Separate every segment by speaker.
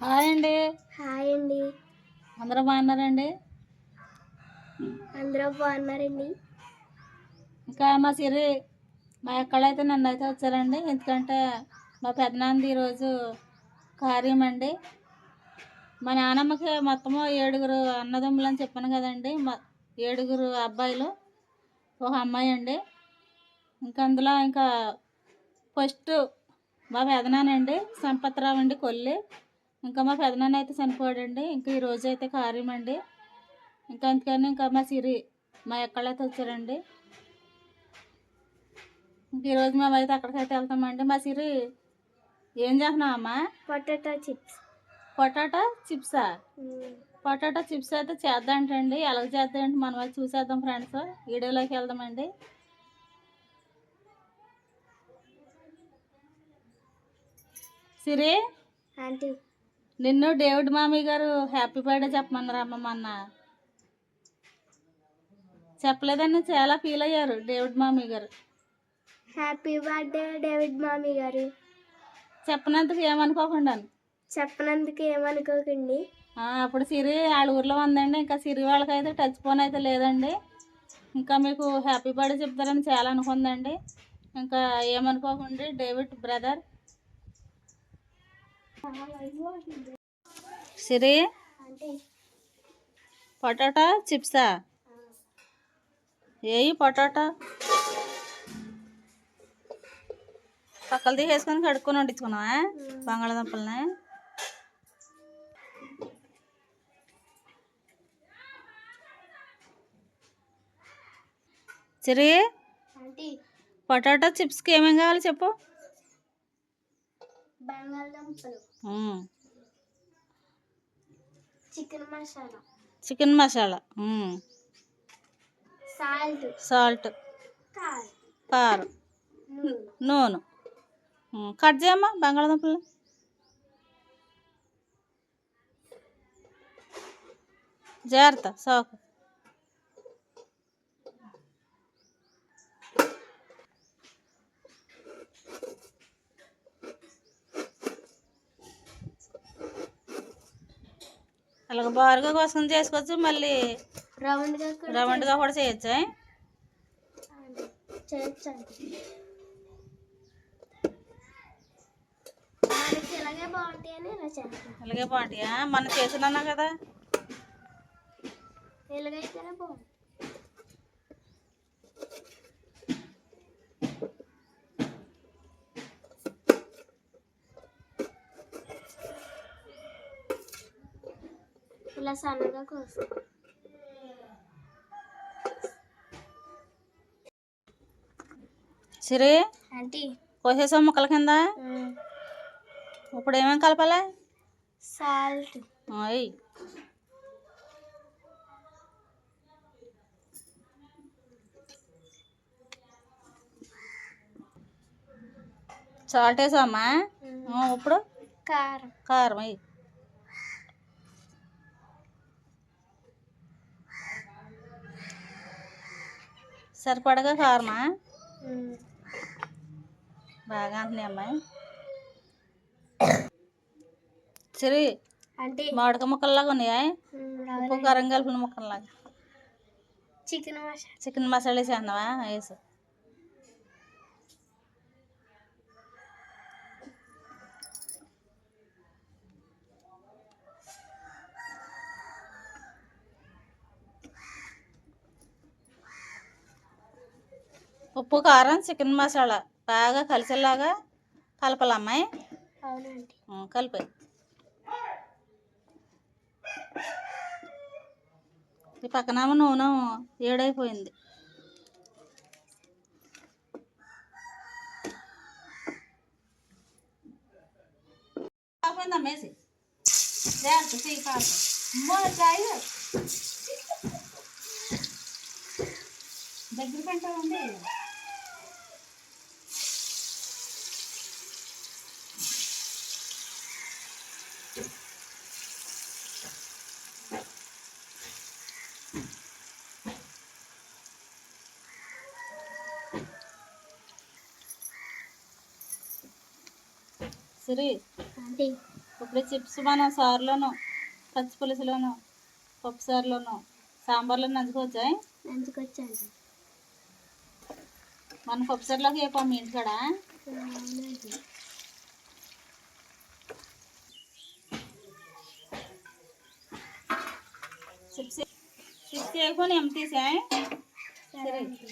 Speaker 1: Hi అండి.
Speaker 2: Hi అండి.
Speaker 1: అందరూ బాగున్నారండి?
Speaker 2: అందరూ బాగున్నారండి.
Speaker 1: ఇంకా మా అక్కడైతే నన్నైతే వచ్చారండి. ఎందుకంటే మా పెదనాన్నది ఈరోజు కార్యం అండి. మా నాన్నమ్మకి మొత్తము 7 అన్నదమ్ములు అని చెప్పాను కదండి. 7 అబ్బాయిలు, ఒక అమ్మాయి అండి. అందులో ఫస్ట్ మా పెదనాన్నండి సంపత్రావు అండి కొల్లి. మా పెదనాన్న అయితే చనిపోయాడండి. ఈరోజు అయితే కార్యం అండి. అందుకని మా ఎక్కడైతే వచ్చారండి. ఈరోజు మేమైతే అక్కడికైతే వెళ్తామండి. మా ఏం చేస్తున్నావమ్మా?
Speaker 2: Potato chips.
Speaker 1: పొటాటో చిప్సా? పొటాటో చిప్స్ అయితే చేద్దాంటండి. ఎలాగ చేద్దామంటే మనం అయితే చూసేద్దాం ఫ్రెండ్స్. వీడియోలోకి వెళ్దామండి. సిరి
Speaker 2: ఆంటీ,
Speaker 1: నిన్ను డేవిడ్ మామయ్య గారు హ్యాపీ బర్త్డే చెప్పమన్నారు అమ్మ. మొన్న చెప్పలేదని చాలా ఫీల్ అయ్యారు డేవిడ్ మామయ్య గారు.
Speaker 2: హ్యాపీ బర్త్డే డేవిడ్ మామయ్య గారు.
Speaker 1: చెప్పనందుకు
Speaker 2: ఏమనుకోకండి.
Speaker 1: అప్పుడు సిరి వాళ్ళ ఊర్లో ఉందండి. సిరి వాళ్ళకైతే టచ్ ఫోన్ అయితే లేదండి. మీకు హ్యాపీ బర్త్డే చెప్తారని చాలా అనుకుందండి. ఏమనుకోకండి డేవిడ్ బ్రదర్. సిరి పొటాటో చిప్సా? పొటాటో పక్కలు తీసేసుకొని కడుక్కొని వండించుకున్నావా బంగాళదుంపల్ని? సిరి పొటాటో చిప్స్కి ఏమేమి కావాలి చెప్పు.
Speaker 2: బంగాళదుంపలు,
Speaker 1: చికెన్ మసాలా, సాల్ట్, కారం, నూనె. కట్ చేయమ్మా బంగాళదుంపలు. జాగ్రత్త సోకు. అలాగ బారుగా కోసం చేసుకోవచ్చు, మళ్ళీ రౌండ్గా కూడా చేయొచ్చా? ఇలాగే బాగుంటాయా? మనం చేసినా కదా.
Speaker 2: ఇలా సన్నగా కోసం
Speaker 1: సిరి
Speaker 2: ఆంటీ
Speaker 1: కోసేసాం ముక్కల కింద. ఇప్పుడు ఏమేమి కలపాలి?
Speaker 2: సాల్ట్,
Speaker 1: సాల్ట్ వేసామా? ఇప్పుడు కారం అయ్యి సరిపడగా కారమా? బాగా అంటున్నాయి అమ్మాయి. సరే మామిడికాయ ముక్కల్లాగా ఉన్నాయా? ఉప్పు కారం కలిపిన ముక్కల్లాగా. చికెన్ మసాలా వేసేస్తున్నావా? వేసు. ఉప్పు కారం చికెన్ మసాలా బాగా కలిసేలాగా కలపాలమ్మాయి. కలిపే. ఈ పక్కనేమో నూనె ఏడైపోయింది. అమ్మేసి దగ్గర కంటామండి. సిరి ఇప్పుడు చిప్స్ మనం సారులోను పచ్చి పులుసులోను పప్పు సారులోను సాంబార్లో నంచుకోవచ్చా?
Speaker 2: నంచుకొచ్చాను.
Speaker 1: మన పప్పు సారులోకి ఏ మీ ఇంటికాడ
Speaker 2: అవునండి.
Speaker 1: చిప్స్ చిప్స్ వేసుకొని తీసా
Speaker 2: సరే అండి.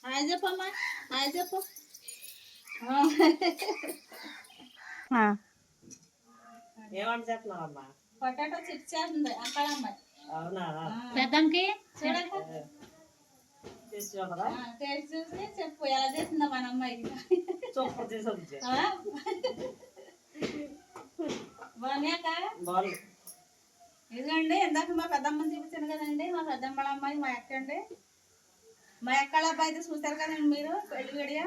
Speaker 1: హాయ్ చెప్పమ్మా, హాయ్ చెప్పు.
Speaker 3: ఏమంటే చెప్తున్నావమ్మా?
Speaker 1: పొటాటో చిప్స్ చేస్తుంది అక్కడ అమ్మాయి.
Speaker 3: అవునా?
Speaker 1: పెద్దంకి చూడక
Speaker 3: తెచ్చుకోకదా?
Speaker 1: టేస్ట్ చూసి చెప్పు ఎలా చేసిందో మన అమ్మాయికి.
Speaker 3: సూపర్ చేసి
Speaker 1: బాగున్నాక
Speaker 3: బాగుంది.
Speaker 1: ఇదిగండి ఇందాక మా పెద్దమ్మని చూపించాను కదండి, మా పెద్దమ్మ వాళ్ళ అమ్మాయి మా అక్క అండి. మా అక్క వాళ్ళ అబ్బాయి అయితే చూసారు కదండి మీరు పెళ్లి వీడియో,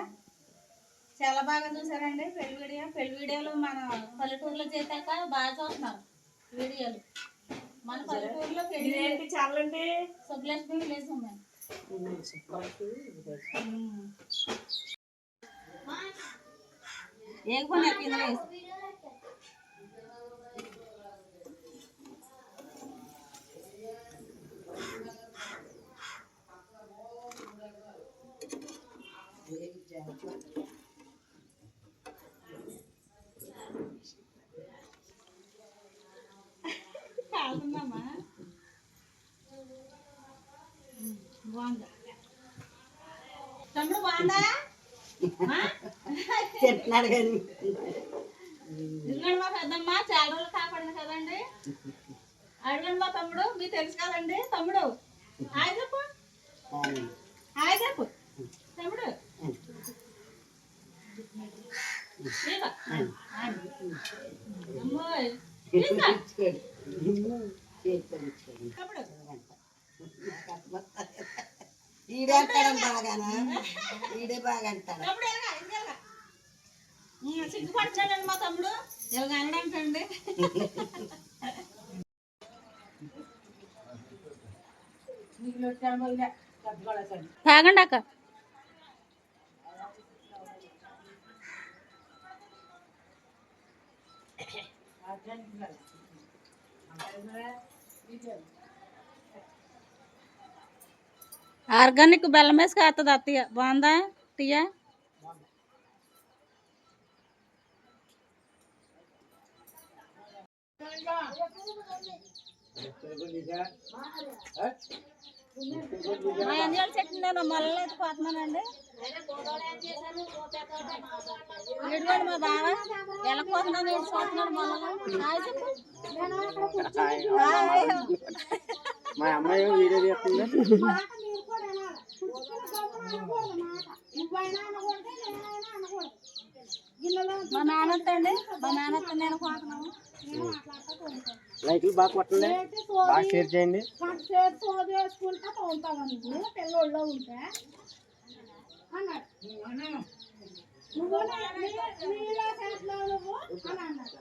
Speaker 1: చాలా బాగా చూసారండి పెళ్లి వీడియోలు మన పల్లెటూరులో చేశాక బాగా చూస్తున్నారు వీడియోలు. మన పల్లెటూరులో పెళ్లి
Speaker 3: చాలండి.
Speaker 1: సుబ్బలక్ష్మి విలేజ్ ఉన్నాయి. ఏ కొనే కాదున్నామా బాగుందా తమ్ముడు, బాగుందా?
Speaker 3: చెప్తున్నాడు కానీ
Speaker 1: ఇదిగోండి మా పెద్దమ్మ చాలా రోజులు కాపాడింది కదండి. అడగండి మా తమ్ముడు, మీకు తెలుసు కదండి. తమ్ముడు హాయ్ చెప్పు, హాయ్ చెప్పు తమ్ముడు. అమ్మాయి
Speaker 3: ఈడే అంటాడు బాగానా, ఈడే బాగా అంటాడు.
Speaker 1: సిగ్గుపడుతున్నాడండి మా తమ్ముడు, ఇలాగ అనడానికండి. తాగండి అక్క. ఆర్గానిక్ బెల్లం వేసి కాస్తుంది అత్తయ్య, బాగుందా టీయా? మా ఎంజాయ్ చెట్టు నేను మొలలో ఎత్తుకుపోతున్నానండి. ఇదిగోండి మా బావ ఎలా పోతున్నాను చూస్తున్నాడు మొలలో.
Speaker 3: మా అమ్మాయి వీడియో చేస్తుంది.
Speaker 1: మా నాన్నత్త అండి, మా నాన్నత్త నేను పోతున్నాము.
Speaker 3: లైట్లు బాగా కొట్టండి, బాగా షేర్ చేయండి.
Speaker 2: చేసుకుంటా పోతావా నువ్వు పిల్లోళ్ళలో ఉంటే అన్నాడు. నువ్వు నీలో చేస్తున్నావు నువ్వు అని అన్నాడు.